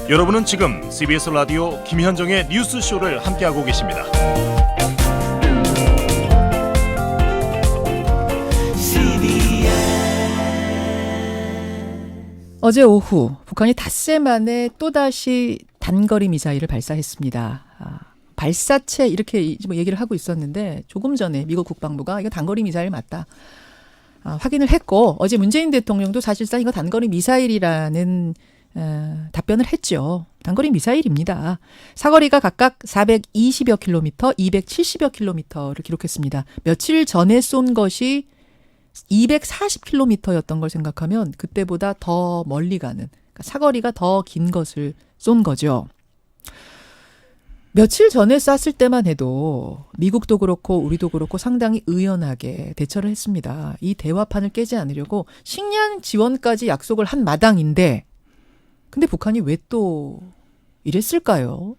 여러분은 지금 CBS 라디오 김현정의 뉴스쇼를 함께하고 계십니다. 어제 오후 북한이 닷새 만에 또다시 단거리 미사일을 발사했습니다. 발사체 이렇게 얘기를 하고 있었는데 조금 전에 미국 국방부가 이거 단거리 미사일 맞다. 확인을 했고 어제 문재인 대통령도 사실상 이거 단거리 미사일이라는 답변을 했죠. 단거리 미사일입니다. 사거리가 각각 420여 킬로미터, 270여 킬로미터를 기록했습니다. 며칠 전에 쏜 것이 240킬로미터였던 걸 생각하면 그때보다 더 멀리 가는, 그러니까 사거리가 더 긴 것을 쏜 거죠. 며칠 전에 쐈을 때만 해도 미국도 그렇고 우리도 그렇고 상당히 의연하게 대처를 했습니다. 이 대화판을 깨지 않으려고 식량 지원까지 약속을 한 마당인데 근데 북한이 왜 또 이랬을까요?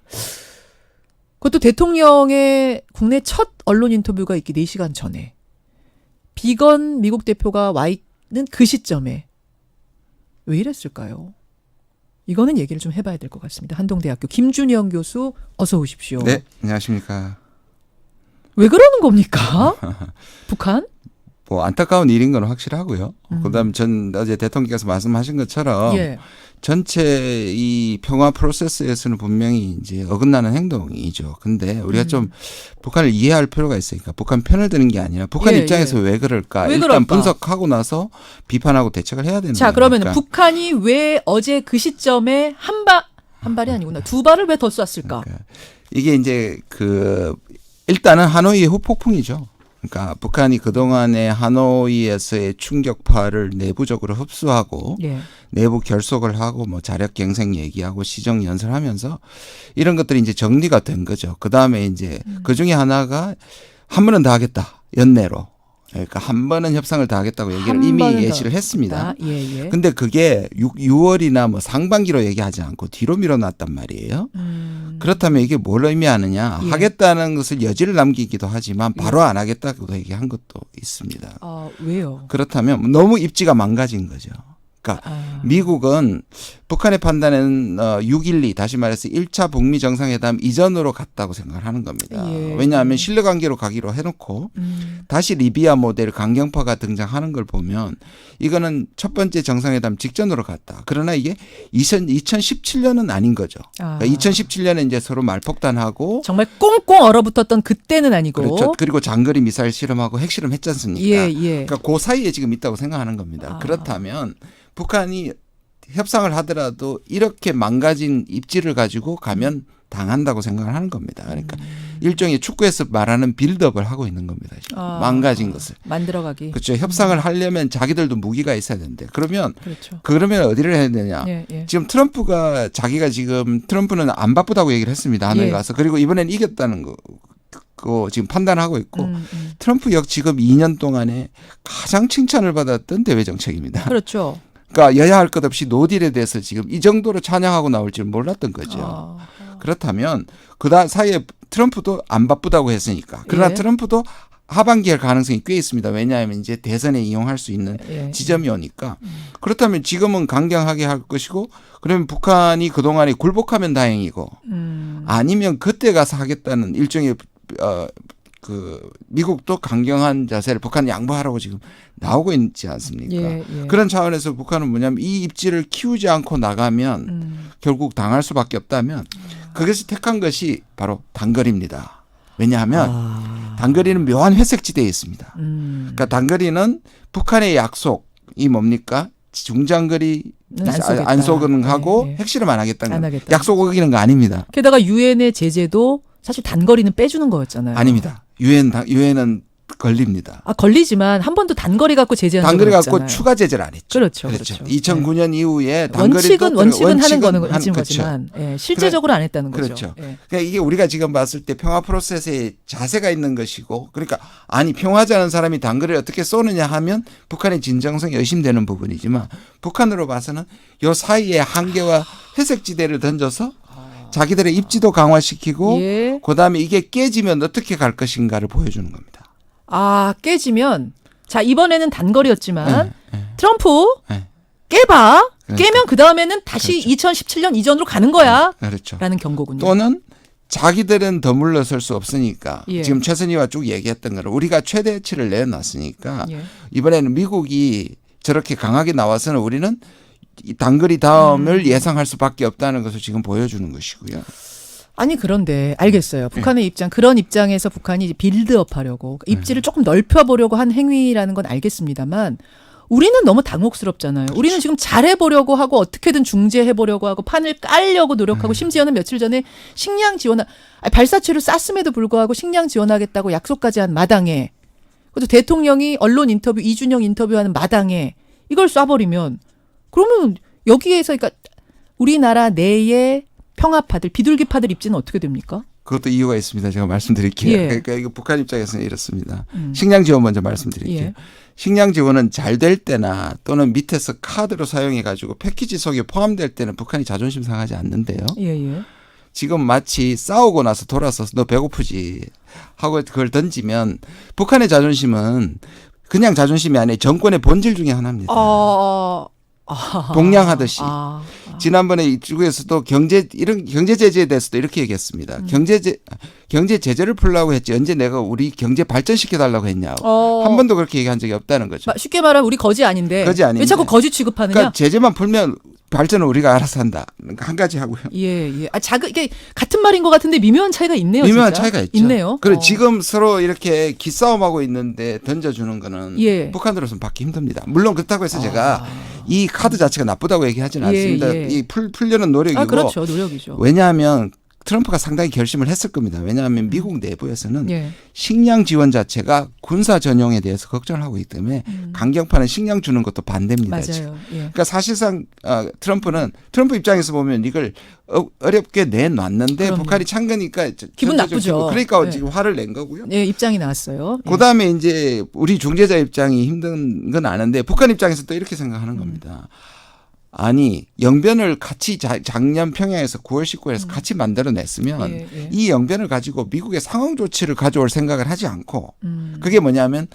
그것도 대통령의 국내 첫 언론 인터뷰가 있기 4시간 전에 비건 미국 대표가 와 있는 그 시점에 왜 이랬을까요? 이거는 얘기를 좀 해봐야 될 것 같습니다. 한동대학교 김준영 교수 어서 오십시오. 네, 안녕하십니까. 왜 그러는 겁니까? 북한? 뭐 안타까운 일인 건 확실하고요. 그다음 전 어제 대통령께서 말씀하신 것처럼 예. 전체 이 평화 프로세스에서는 분명히 이제 어긋나는 행동이죠. 근데 우리가 좀 북한을 이해할 필요가 있으니까 북한 편을 드는 게 아니라 북한 예, 입장에서 왜 그럴까 왜 일단 그럴까? 분석하고 나서 비판하고 대책을 해야 되는 거예요. 자, 그러면 북한이 왜 어제 그 시점에 한 발이 아니구나. 2발을 왜 더 쐈을까? 그러니까 이게 이제 일단은 하노이 후폭풍이죠. 그러니까 북한이 그동안에 하노이에서의 충격파를 내부적으로 흡수하고 예. 내부 결속을 하고 뭐 자력 갱생 얘기하고 시정 연설하면서 이런 것들이 이제 정리가 된 거죠. 그다음에 이제 그 중에 하나가 한 번은 더 하겠다. 연내로. 그러니까 한 번은 협상을 더 하겠다고 얘기를 이미 예시를 했습니다. 예. 근데 그게 6월이나 뭐 상반기로 얘기하지 않고 뒤로 밀어놨단 말이에요. 그렇다면 이게 뭘 의미하느냐. 예. 하겠다는 것을 여지를 남기기도 하지만 바로 안 하겠다고 얘기한 것도 있습니다. 왜요? 그렇다면 너무 입지가 망가진 거죠. 그러니까 미국은 북한의 판단은 6.12 다시 말해서 1차 북미 정상회담 이전으로 갔다고 생각을 하는 겁니다. 예. 왜냐하면 신뢰관계로 가기로 해놓고 다시 리비아 모델 강경파가 등장하는 걸 보면 이거는 첫 번째 정상회담 직전으로 갔다. 그러나 이게 2017년은 아닌 거죠. 그러니까 2017년에 이제 서로 말폭탄하고 정말 꽁꽁 얼어붙었던 그때는 아니고. 그렇죠. 그리고 장거리 미사일 실험하고 핵실험 했지 않습니까? 예. 그러니까 그 사이에 지금 있다고 생각하는 겁니다. 그렇다면 북한이 협상을 하더라도 이렇게 망가진 입지를 가지고 가면 당한다고 생각을 하는 겁니다. 그러니까 일종의 축구에서 말하는 빌드업을 하고 있는 겁니다. 지금. 망가진 것을. 만들어가기. 그렇죠. 협상을 하려면 자기들도 무기가 있어야 되는데 그러면 그렇죠. 그러면 어디를 해야 되냐. 예. 지금 자기가 지금 트럼프는 안 바쁘다고 얘기를 했습니다. 하늘 가서. 그리고 이번엔 이겼다는 거 지금 판단하고 있고 트럼프 지금 2년 동안에 가장 칭찬을 받았던 대외 정책입니다. 그렇죠. 그러니까 여야 할 것 없이 노딜에 대해서 지금 이 정도로 찬양하고 나올 줄 몰랐던 거죠. 그렇다면 그 사이에 트럼프도 안 바쁘다고 했으니까. 그러나 예. 트럼프도 하반기에 할 가능성이 꽤 있습니다. 왜냐하면 이제 대선에 이용할 수 있는 지점이 오니까. 그렇다면 지금은 강경하게 할 것이고 그러면 북한이 그동안에 굴복하면 다행이고 아니면 그때 가서 하겠다는 일종의 미국도 강경한 자세를 북한 양보하라고 지금 나오고 있지 않습니까? 예. 그런 차원에서 북한은 뭐냐면 이 입지를 키우지 않고 나가면 결국 당할 수밖에 없다면 그것이 택한 것이 바로 단거리입니다. 왜냐하면 단거리는 묘한 회색지대에 있습니다. 그러니까 단거리는 북한의 약속이 뭡니까? 중장거리 안 쏘는하고 핵실험 안 하겠다는 거. 약속 어기는 거 아닙니다. 게다가 유엔의 제재도 사실 단거리는 빼주는 거였잖아요. 아닙니다. 유엔은 걸립니다. 걸리지만 한 번도 단거리 갖고 제재한 적은 단거리 없잖아요. 갖고 추가 제재를 안 했죠. 그렇죠. 2009년 이후에 원칙은 하는 거지만 실제적으로 안 했다는 거죠. 그렇죠. 그러니까 이게 우리가 지금 봤을 때 평화 프로세스에 자세가 있는 것이고 그러니까 평화자는 사람이 단거리를 어떻게 쏘느냐 하면 북한의 진정성이 의심되는 부분이지만 북한으로 봐서는 이 사이에 한계와 회색지대를 던져서 자기들의 입지도 강화시키고 그다음에 이게 깨지면 어떻게 갈 것인가를 보여주는 겁니다. 깨지면 자 이번에는 단거리였지만 트럼프 깨봐. 그러니까. 깨면 그 다음에는 다시 그렇죠. 2017년 이전으로 가는 거야. 그렇죠. 라는 경고군요. 또는 자기들은 더 물러설 수 없으니까 예. 지금 최선희와 쭉 얘기했던 거를 우리가 최대치를 내놨으니까 예. 이번에는 미국이 저렇게 강하게 나와서는 우리는 이 단거리 다음을 예상할 수밖에 없다는 것을 지금 보여주는 것이고요. 아니 그런데 알겠어요. 북한의 입장 그런 입장에서 북한이 이제 빌드업하려고 입지를 조금 넓혀보려고 한 행위라는 건 알겠습니다만 우리는 너무 당혹스럽잖아요. 우리는 지금 잘해보려고 하고 어떻게든 중재해보려고 하고 판을 깔려고 노력하고 심지어는 며칠 전에 식량 지원 발사체를 쐈음에도 불구하고 식량 지원하겠다고 약속까지 한 마당에 그것도 대통령이 언론 인터뷰 이준영 인터뷰하는 마당에 이걸 쏴버리면 그러면 여기에서 그러니까 우리나라 내에 평화파들 비둘기파들 입지는 어떻게 됩니까? 그것도 이유가 있습니다. 제가 말씀드릴게요. 예. 그러니까 이거 북한 입장에서는 이렇습니다. 식량 지원 먼저 말씀드릴게요. 예. 식량 지원은 잘 될 때나 또는 밑에서 카드로 사용해 가지고 패키지 속에 포함될 때는 북한이 자존심 상하지 않는데요. 예. 지금 마치 싸우고 나서 돌아서서 너 배고프지 하고 그걸 던지면 북한의 자존심은 그냥 자존심이 아니라 정권의 본질 중에 하나입니다. 동냥하듯이. 지난번에 이쪽에서도 이런 경제 제재에 대해서도 이렇게 얘기했습니다. 경제 제재를 풀라고 했지 언제 내가 우리 경제 발전시켜 달라고 했냐. 한 번도 그렇게 얘기한 적이 없다는 거죠. 쉽게 말하면 우리 거지 아닌데. 거지 아닌데. 왜 자꾸 거지 취급하느냐? 그러니까 제재만 풀면 발전은 우리가 알아서 한다. 한 가지 하고요. 예. 이게 같은 말인 것 같은데 미묘한 차이가 있네요. 미묘한 진짜. 차이가 있죠. 있네요. 그리고 지금 서로 이렇게 기싸움하고 있는데 던져주는 거는 예. 북한으로서는 받기 힘듭니다. 물론 그렇다고 해서 제가 이 카드 자체가 나쁘다고 얘기하지는 않습니다. 예. 이 풀려는 노력이고. 그렇죠. 노력이죠. 왜냐하면 트럼프가 상당히 결심을 했을 겁니다. 왜냐하면 미국 내부에서는 예. 식량 지원 자체가 군사 전용에 대해서 걱정을 하고 있기 때문에 강경파는 식량 주는 것도 반대입니다. 지금. 맞아요. 예. 그러니까 사실상 트럼프 입장에서 보면 이걸 어렵게 내놨는데 그럼요. 북한이 찬 거니까 기분 나쁘죠. 그러니까 네. 지금 화를 낸 거고요. 예, 입장이 나왔어요. 예. 그다음에 이제 우리 중재자 입장이 힘든 건 아는데 북한 입장에서 또 이렇게 생각하는 겁니다. 아니 영변을 같이 작년 평양에서 9월 19일에서 같이 만들어냈으면 예. 이 영변을 가지고 미국의 상응 조치를 가져올 생각을 하지 않고 그게 뭐냐면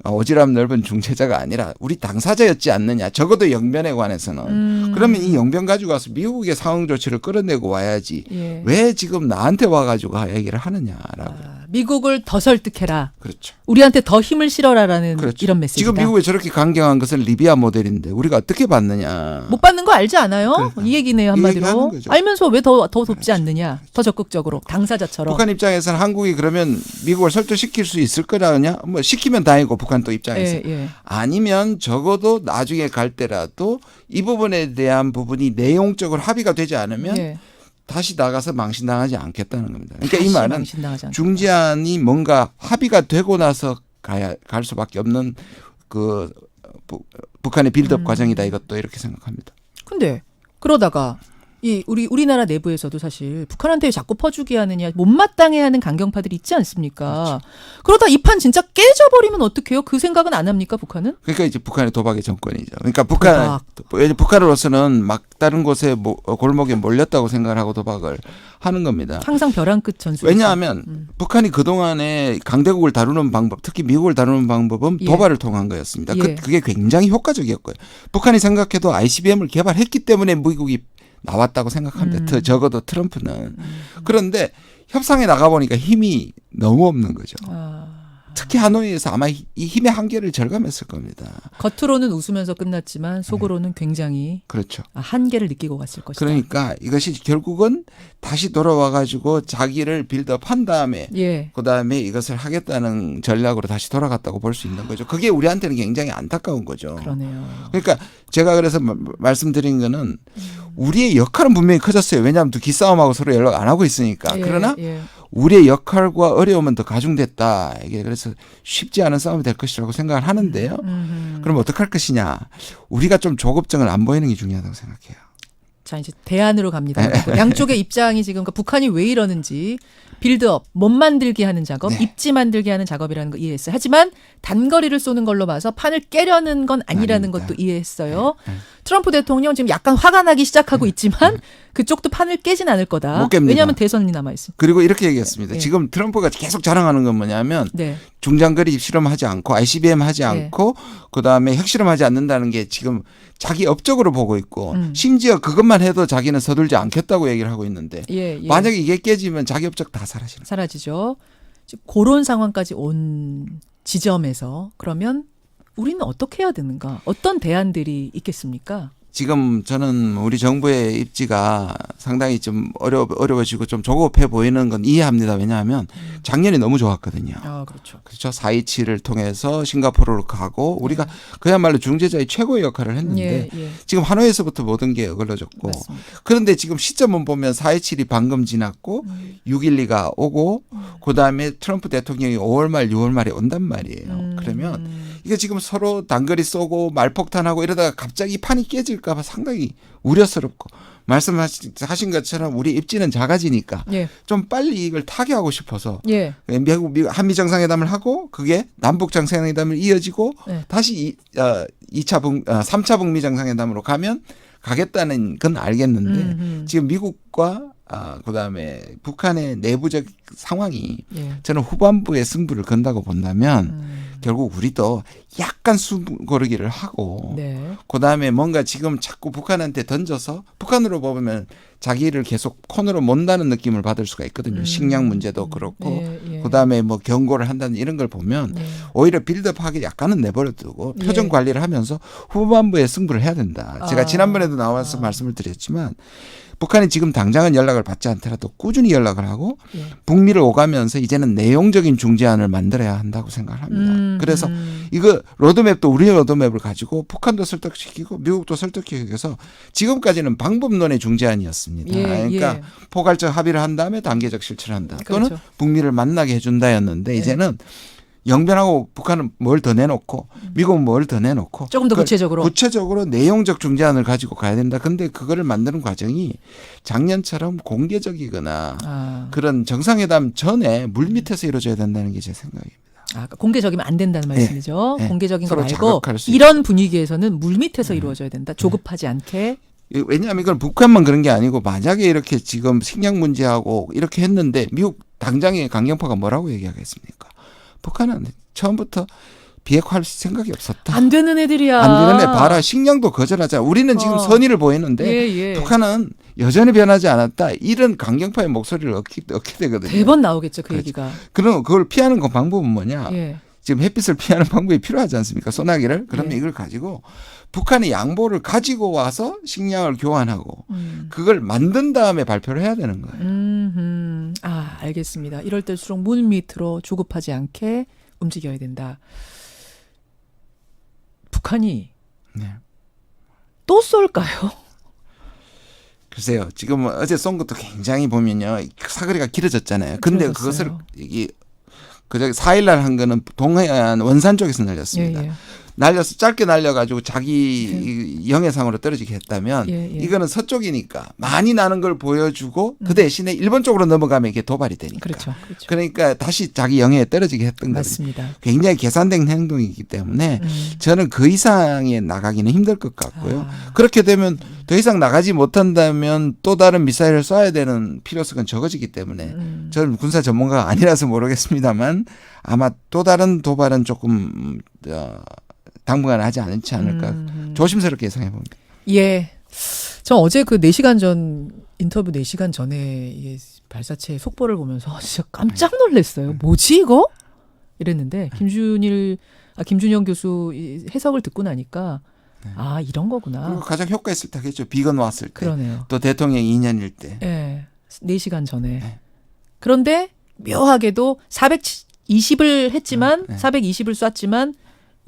오지랖 넓은 중재자가 아니라 우리 당사자였지 않느냐. 적어도 영변에 관해서는. 그러면 이 영변 가지고 와서 미국의 상응 조치를 끌어내고 와야지. 예. 왜 지금 나한테 와가지고 얘기를 하느냐라고. 미국을 더 설득해라. 그렇죠. 우리한테 더 힘을 실어라라는 그렇죠. 이런 메시지다. 지금 미국이 저렇게 강경한 것은 리비아 모델인데 우리가 어떻게 받느냐. 못 받는 거 알지 않아요? 그러니까. 이 얘기네요 이 한마디로. 얘기하는 거죠. 알면서 왜 더 돕지 않느냐. 더 적극적으로 당사자처럼. 북한 입장에서는 한국이 그러면 미국을 설득시킬 수 있을 거라냐? 뭐 시키면 다행이고 북한 또 입장에서. 예. 아니면 적어도 나중에 갈 때라도 이 부분에 대한 부분이 내용적으로 합의가 되지 않으면 예. 다시 나가서 망신당하지 않겠다는 겁니다. 그러니까 이 다시 말은 망신당하지 않겠다. 중재안이 뭔가 합의가 되고 나서 갈 수밖에 없는 북한의 빌드업 과정이다 이것도 이렇게 생각합니다. 근데 그러다가 우리나라 내부에서도 사실 북한한테 자꾸 퍼주기 하느냐 못마땅해하는 강경파들이 있지 않습니까? 그러다 이 판 진짜 깨져버리면 어떡해요? 그 생각은 안 합니까 북한은? 그러니까 이제 북한의 도박의 정권이죠. 그러니까 북한으로서는 막 다른 곳에 골목에 몰렸다고 생각을 하고 도박을 하는 겁니다. 항상 벼랑 끝 전술. 왜냐하면 북한이 그동안에 강대국을 다루는 방법, 특히 미국을 다루는 방법은 예. 도발을 통한 거였습니다. 예. 그게 굉장히 효과적이었고요. 북한이 생각해도 ICBM을 개발했기 때문에 미국이 나왔다고 생각합니다. 적어도 트럼프는. 그런데 협상에 나가보니까 힘이 너무 없는 거죠. 특히 하노이에서 아마 이 힘의 한계를 절감했을 겁니다. 겉으로는 웃으면서 끝났지만 속으로는 굉장히 그렇죠. 한계를 느끼고 갔을 것이다. 그러니까 이것이 결국은 다시 돌아와 가지고 자기를 빌드업한 다음에 예. 그다음에 이것을 하겠다는 전략으로 다시 돌아갔다고 볼 수 있는 거죠. 그게 우리한테는 굉장히 안타까운 거죠. 그러네요. 그러니까 제가 그래서 말씀드린 거는 우리의 역할은 분명히 커졌어요. 왜냐하면 또 기싸움하고 서로 연락 안 하고 있으니까. 예, 그러나 예. 우리의 역할과 어려움은 더 가중됐다. 이게 그래서 쉽지 않은 싸움이 될 것이라고 생각을 하는데요. 그럼 어떡할 것이냐. 우리가 좀 조급증을 안 보이는 게 중요하다고 생각해요. 자 이제 대안으로 갑니다. 양쪽의 입장이 지금 그러니까 북한이 왜 이러는지 빌드업, 몸 만들게 하는 작업, 네. 입지 만들게 하는 작업이라는 거 이해했어요. 하지만 단거리를 쏘는 걸로 봐서 판을 깨려는 건 아니라는 아닙니다. 것도 이해했어요. 트럼프 대통령 지금 약간 화가 나기 시작하고 있지만 그쪽도 판을 깨진 않을 거다. 못 깹니다. 왜냐하면 대선이 남아 있으니까. 그리고 이렇게 얘기했습니다. 예. 지금 트럼프가 계속 자랑하는 건 뭐냐면 네. 중장거리 실험하지 않고 ICBM 하지 않고 그다음에 핵실험하지 않는다는 게 지금 자기 업적으로 보고 있고 심지어 그것만 해도 자기는 서둘지 않겠다고 얘기를 하고 있는데 예, 예. 만약에 이게 깨지면 자기 업적 다 사라지는 거예요. 사라지죠. 그런 상황까지 온 지점에서 그러면 우리는 어떻게 해야 되는가? 어떤 대안들이 있겠습니까? 지금 저는 우리 정부의 입지가 상당히 좀 어려워지고 좀 조급해 보이는 건 이해합니다. 왜냐하면 작년이 너무 좋았거든요. 아, 그렇죠. 그렇죠. 4.27을 통해서 싱가포르로 가고 우리가 그야말로 중재자의 최고의 역할을 했는데 예, 예. 지금 하노이에서부터 모든 게 어그러졌고 맞습니다. 그런데 지금 시점은 보면 4.27이 방금 지났고 6.12가 오고 그다음에 트럼프 대통령이 5월 말 6월 말에 온단 말이에요. 그러면 이게 지금 서로 단거리 쏘고 말폭탄하고 이러다가 갑자기 판이 깨질까 봐 상당히 우려스럽고 말씀하신 것처럼 우리 입지는 작아지니까 예. 좀 빨리 이걸 타개하고 싶어서 예. 미국 한미 정상회담을 하고 그게 남북 정상회담을 이어지고 네. 다시 3차 북미 정상회담으로 가겠다는 건 알겠는데 지금 미국과 그다음에 북한의 내부적 상황이 예. 저는 후반부에 승부를 건다고 본다면 결국 우리도 약간 숨고르기를 하고 네. 그다음에 뭔가 지금 자꾸 북한한테 던져서 북한으로 보면 자기를 계속 코너로 mon다는 느낌을 받을 수가 있거든요. 식량 문제도 그렇고 예, 예. 그다음에 뭐 경고를 한다는 이런 걸 보면 예. 오히려 빌드업하기 약간은 내버려두고 예. 표정 관리를 하면서 후반부에 승부를 해야 된다. 제가 지난번에도 나와서 말씀을 드렸지만 북한이 지금 당장은 연락을 받지 않더라도 꾸준히 연락을 하고 예. 북미를 오가면서 이제는 내용적인 중재안을 만들어야 한다고 생각을 합니다. 그래서 이거 로드맵도 우리의 로드맵을 가지고 북한도 설득시키고 미국도 설득시키기 위해서 지금까지는 방법론의 중재안이었습니다. 예, 그러니까 예. 포괄적 합의를 한 다음에 단계적 실천을 한다. 또는 그렇죠. 북미를 만나게 해준다였는데 이제는 영변하고 북한은 뭘 더 내놓고 미국은 뭘 더 내놓고 조금 더 구체적으로. 구체적으로 내용적 중재안을 가지고 가야 된다. 근데 그거를 만드는 과정이 작년처럼 공개적이거나 그런 정상회담 전에 물밑에서 이루어져야 된다는 게 제 생각입니다. 공개적이면 안 된다는 말씀이죠. 네. 공개적인 거 서로 말고 자극할 수 이런 분위기에서는 물밑에서 이루어져야 된다. 조급하지 않게. 왜냐하면 이건 북한만 그런 게 아니고 만약에 이렇게 지금 식량 문제하고 이렇게 했는데 미국 당장의 강경파가 뭐라고 얘기하겠습니까? 북한은 처음부터 비핵화할 생각이 없었다. 안 되는 애들이야. 안 되는 애 봐라. 식량도 거절하자. 우리는 지금 선의를 보이는데 예. 북한은 여전히 변하지 않았다. 이런 강경파의 목소리를 얻게 되거든요. 대번 나오겠죠. 그 그렇죠. 얘기가. 그럼 그걸 피하는 그 방법은 뭐냐. 예. 지금 햇빛을 피하는 방법이 필요하지 않습니까? 소나기를. 그러면 예. 이걸 가지고 북한의 양보를 가지고 와서 식량을 교환하고 그걸 만든 다음에 발표를 해야 되는 거예요. 알겠습니다. 이럴 때일수록 물밑으로 조급하지 않게 움직여야 된다. 북한이 네. 또 쏠까요? 글쎄요. 지금 어제 쏜 것도 굉장히 보면요. 사거리가 길어졌잖아요. 근데 길어졌어요. 그것을 이게 그저기 4일날 한 거는 동해안 원산 쪽에서 날렸습니다. 예. 날려서 짧게 날려가지고 자기 영해상으로 떨어지게 했다면 예. 이거는 서쪽이니까 많이 나는 걸 보여주고 그 대신에 일본 쪽으로 넘어가면 이게 도발이 되니까. 그렇죠. 그러니까 다시 자기 영해에 떨어지게 했던 거죠. 맞습니다. 굉장히 계산된 행동이기 때문에 저는 그 이상에 나가기는 힘들 것 같고요. 그렇게 되면 더 이상 나가지 못한다면 또 다른 미사일을 쏴야 되는 필요성은 적어지기 때문에 저는 군사 전문가가 아니라서 모르겠습니다만 아마 또 다른 도발은 조금 당분간 하지 않지 않을까 조심스럽게 예상해 봅니다. 예. 저 어제 그 4시간 전 인터뷰 4시간 전에 이 발사체 속보를 보면서 진짜 깜짝 놀랐어요. 뭐지 이거? 이랬는데 김준영 교수 해석을 듣고 나니까 이런 거구나. 그리고 가장 효과 있을 때 하겠죠. 비건 왔을 때. 그러네요. 또 대통령 2년일 때. 예. 4시간 전에. 그런데 묘하게도 420을 했지만 420을 쐈지만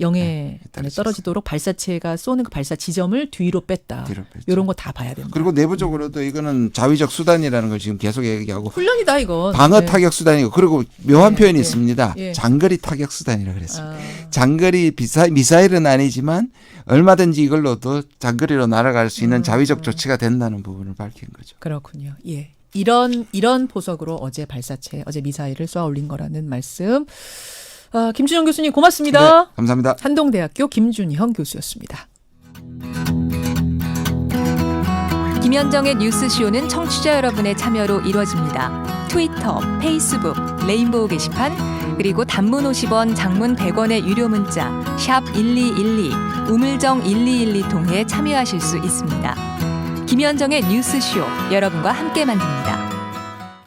영해 안에 떨어지도록 발사체가 쏘는 그 발사 지점을 뒤로 뺐다. 이런 거 다 봐야 됩니다. 그리고 내부적으로도 이거는 자위적 수단이라는 걸 지금 계속 얘기하고 훈련이다 이건. 방어 타격 수단이고 그리고 묘한 표현이 네. 있습니다. 예. 장거리 타격 수단이라고 그랬습니다. 장거리 미사일은 아니지만 얼마든지 이걸로도 장거리로 날아갈 수 있는 자위적 조치가 된다는 부분을 밝힌 거죠. 그렇군요. 예. 이런 포석으로 어제 미사일을 쏘아 올린 거라는 말씀. 김준형 교수님 고맙습니다. 네, 감사합니다. 한동대학교 김준형 교수였습니다. 김 김현정의 뉴스쇼는 청취자 여러분의 참여로 이루어집니다. 트위터, 페이스북, 레인보우 게시판, 그리고 단문 50원, 장문 100원의 유료 문자 샵 1212, 우물정 1212 통해 참여하실 수 있습니다. 김현정의 뉴스쇼, 여러분과 함께 만듭니다.